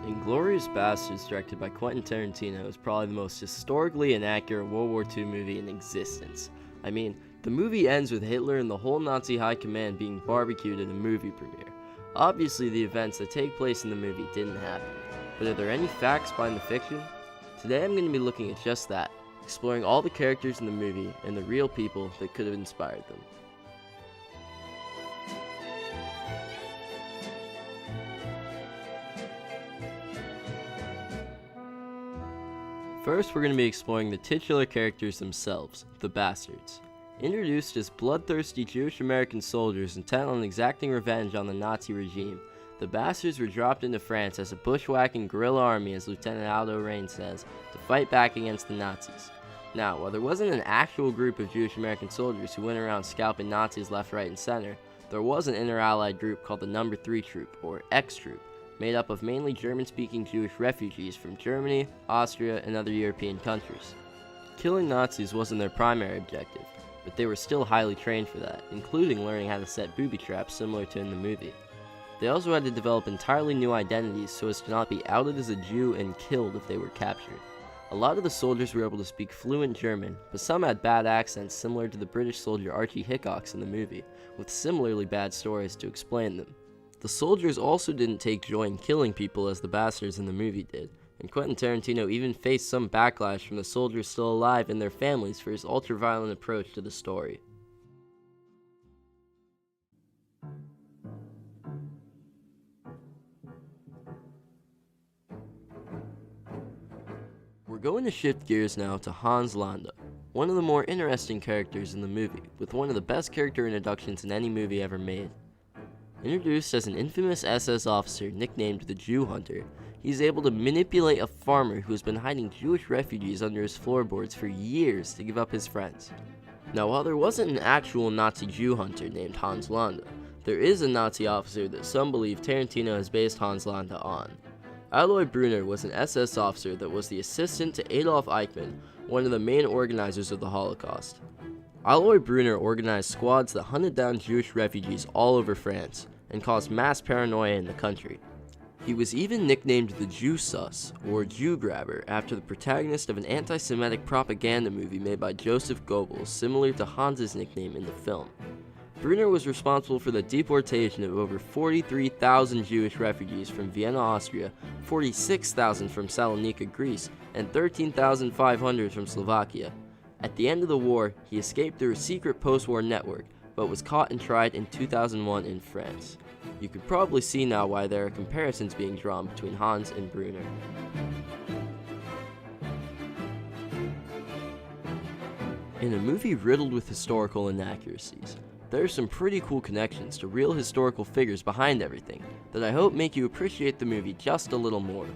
Inglourious Basterds, directed by Quentin Tarantino, is probably the most historically inaccurate World War II movie in existence. I mean, the movie ends with Hitler and the whole Nazi high command being barbecued at a movie premiere. Obviously, the events that take place in the movie didn't happen, but are there any facts behind the fiction? Today I'm going to be looking at just that, exploring all the characters in the movie and the real people that could have inspired them. First, we're going to be exploring the titular characters themselves, the Bastards. Introduced as bloodthirsty Jewish-American soldiers intent on exacting revenge on the Nazi regime, the Bastards were dropped into France as a bushwhacking guerrilla army, as Lieutenant Aldo Raine says, to fight back against the Nazis. Now, while there wasn't an actual group of Jewish-American soldiers who went around scalping Nazis left, right, and center, there was an inter-allied group called the No. 3 Troop, or X Troop, made up of mainly German-speaking Jewish refugees from Germany, Austria, and other European countries. Killing Nazis wasn't their primary objective, but they were still highly trained for that, including learning how to set booby traps similar to in the movie. They also had to develop entirely new identities so as to not be outed as a Jew and killed if they were captured. A lot of the soldiers were able to speak fluent German, but some had bad accents similar to the British soldier Archie Hickox in the movie, with similarly bad stories to explain them. The soldiers also didn't take joy in killing people as the Bastards in the movie did, and Quentin Tarantino even faced some backlash from the soldiers still alive and their families for his ultra-violent approach to the story. We're going to shift gears now to Hans Landa, one of the more interesting characters in the movie, with one of the best character introductions in any movie ever made. Introduced as an infamous SS officer nicknamed the Jew Hunter, he's able to manipulate a farmer who has been hiding Jewish refugees under his floorboards for years to give up his friends. Now, while there wasn't an actual Nazi Jew hunter named Hans Landa, there is a Nazi officer that some believe Tarantino has based Hans Landa on. Aloy Brunner was an SS officer that was the assistant to Adolf Eichmann, one of the main organizers of the Holocaust. Aloy Brunner organized squads that hunted down Jewish refugees all over France and caused mass paranoia in the country. He was even nicknamed the Jew Sus, or Jew Grabber, after the protagonist of an anti-Semitic propaganda movie made by Joseph Goebbels, similar to Hans's nickname in the film. Brunner was responsible for the deportation of over 43,000 Jewish refugees from Vienna, Austria, 46,000 from Salonika, Greece, and 13,500 from Slovakia. At the end of the war, he escaped through a secret post-war network, but was caught and tried in 2001 in France. You could probably see now why there are comparisons being drawn between Hans and Brunner. In a movie riddled with historical inaccuracies, there are some pretty cool connections to real historical figures behind everything that I hope make you appreciate the movie just a little more.